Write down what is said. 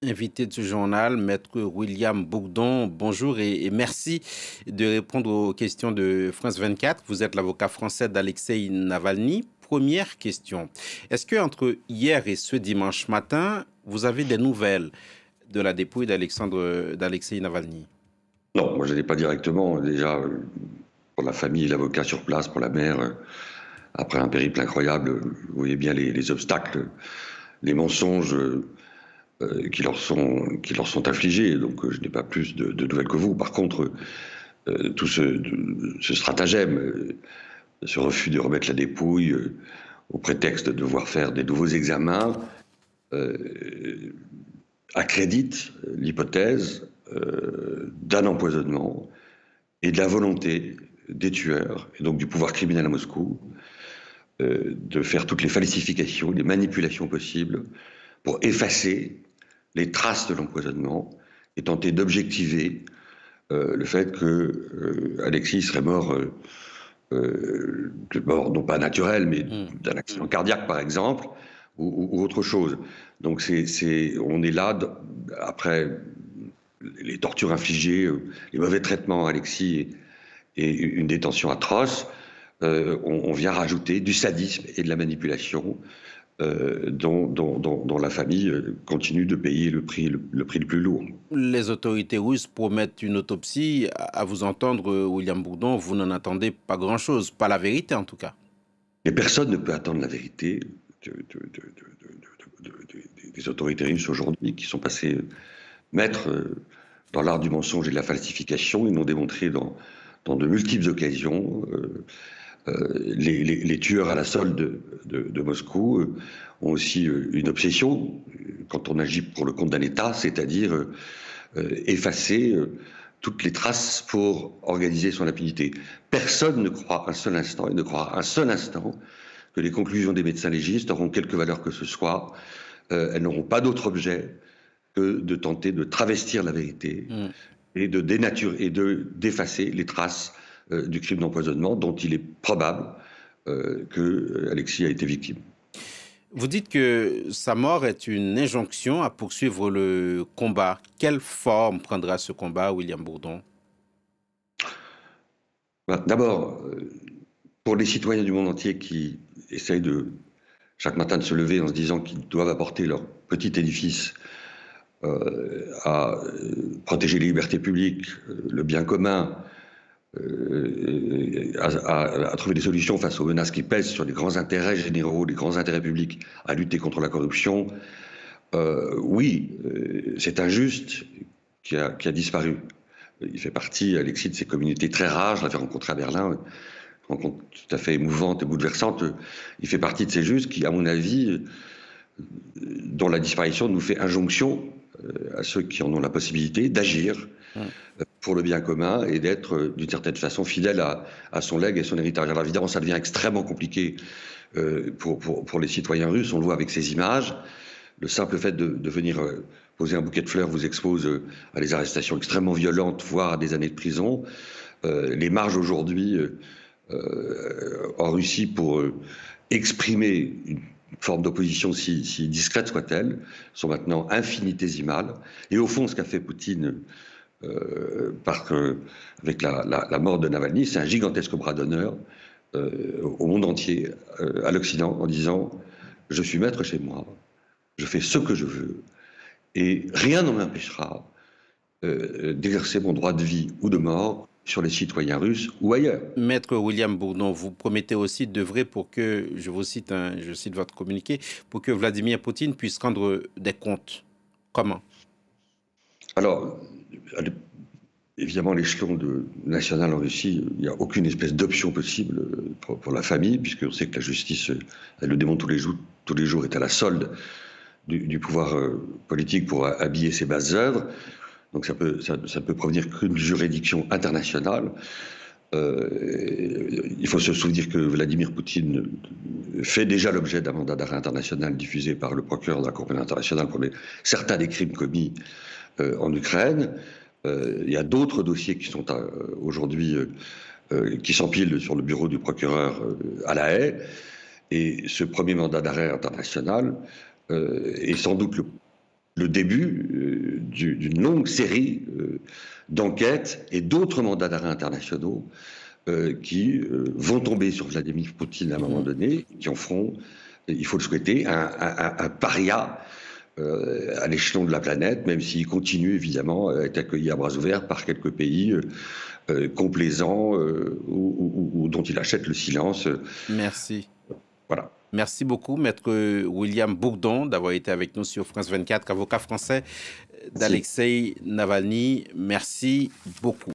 Invité de ce journal, Maître William Bourdon, bonjour et merci de répondre aux questions de France 24. Vous êtes l'avocat français d'Alexei Navalny. Première question, est-ce que entre hier et ce dimanche matin, vous avez des nouvelles de la dépouille d'Alexei Navalny? Non, moi je n'ai pas directement. Déjà, pour la famille et l'avocat sur place, pour la mère, après un périple incroyable, vous voyez bien les obstacles, les mensonges qui leur sont infligés. Donc je n'ai pas plus de nouvelles que vous. Par contre, tout ce stratagème, ce refus de remettre la dépouille au prétexte de devoir faire des nouveaux examens, accrédite l'hypothèse d'un empoisonnement et de la volonté des tueurs, et donc du pouvoir criminel à Moscou, de faire toutes les falsifications, les manipulations possibles pour effacer les traces de l'empoisonnement et tenter d'objectiver le fait que Alexis serait mort de mort non pas naturelle, mais d'un accident cardiaque par exemple, ou autre chose. Donc on est là, après les tortures infligées, les mauvais traitements à Alexis et une détention atroce, on vient rajouter du sadisme et de la manipulation dont la famille continue de payer le prix le plus lourd. Les autorités russes promettent une autopsie. À vous entendre, William Bourdon, vous n'en attendez pas grand-chose, pas la vérité en tout cas. Mais personne ne peut attendre la vérité des autorités russes aujourd'hui, qui sont passées maîtres dans l'art du mensonge et de la falsification. Ils l'ont démontré dans de multiples occasions. Les tueurs à la solde de Moscou ont aussi une obsession quand on agit pour le compte d'un État, c'est-à-dire effacer toutes les traces pour organiser son impunité. Personne ne croit un seul instant, et ne croira un seul instant, que les conclusions des médecins légistes auront quelque valeur que ce soit. Elles n'auront pas d'autre objet que de tenter de travestir la vérité et de dénaturer et d'effacer les traces du crime d'empoisonnement dont il est probable que Alexis a été victime. Vous dites que sa mort est une injonction à poursuivre le combat. Quelle forme prendra ce combat, William Bourdon? D'abord, pour les citoyens du monde entier qui essayent chaque matin de se lever en se disant qu'ils doivent apporter leur petit édifice à protéger les libertés publiques, le bien commun, à trouver des solutions face aux menaces qui pèsent sur les grands intérêts généraux, les grands intérêts publics, à lutter contre la corruption. Oui, c'est injuste qui a disparu. Il fait partie, Alexis, de ces communautés très rares. Je l'avais rencontré à Berlin, une rencontre tout à fait émouvante et bouleversante. Il fait partie de ces justes qui, à mon avis, dont la disparition nous fait injonction à ceux qui en ont la possibilité d'agir pour le bien commun et d'être d'une certaine façon fidèle à son legs et son héritage. Alors évidemment, ça devient extrêmement compliqué pour les citoyens russes. On le voit avec ces images. Le simple fait de venir poser un bouquet de fleurs vous expose à des arrestations extrêmement violentes, voire à des années de prison. Les marges aujourd'hui en Russie pour exprimer une forme d'opposition si discrète soit-elle, sont maintenant infinitésimales. Et au fond, ce qu'a fait Poutine avec la mort de Navalny, c'est un gigantesque bras d'honneur au monde entier, à l'Occident, en disant « Je suis maître chez moi, je fais ce que je veux, et rien ne m'empêchera d'exercer mon droit de vie ou de mort sur les citoyens russes ou ailleurs. » Maître William Bourdon, vous promettez aussi d'œuvrer pour que, je vous cite, je cite votre communiqué, pour que Vladimir Poutine puisse rendre des comptes. Comment? Alors, évidemment, l'échelon national en Russie, il n'y a aucune espèce d'option possible pour la famille, puisqu'on sait que la justice, elle le démontre tous les jours, est à la solde du pouvoir politique pour habiller ses basses œuvres. Donc ça peut provenir qu'une juridiction internationale. Il faut se souvenir que Vladimir Poutine fait déjà l'objet d'un mandat d'arrêt international diffusé par le procureur de la Cour pénale internationale pour certains des crimes commis en Ukraine. Il y a d'autres dossiers qui sont aujourd'hui qui s'empilent sur le bureau du procureur à La Haye. Et ce premier mandat d'arrêt international est sans doute le début d'une longue série d'enquêtes et d'autres mandats d'arrêt internationaux qui vont tomber sur Vladimir Poutine à un moment donné, qui en feront, il faut le souhaiter, un paria à l'échelon de la planète, même s'il continue évidemment à être accueilli à bras ouverts par quelques pays complaisants ou dont il achète le silence. Merci. Voilà. Merci beaucoup, Maître William Bourdon, d'avoir été avec nous sur France 24, avocat français d'Alexeï Navalny. Merci beaucoup.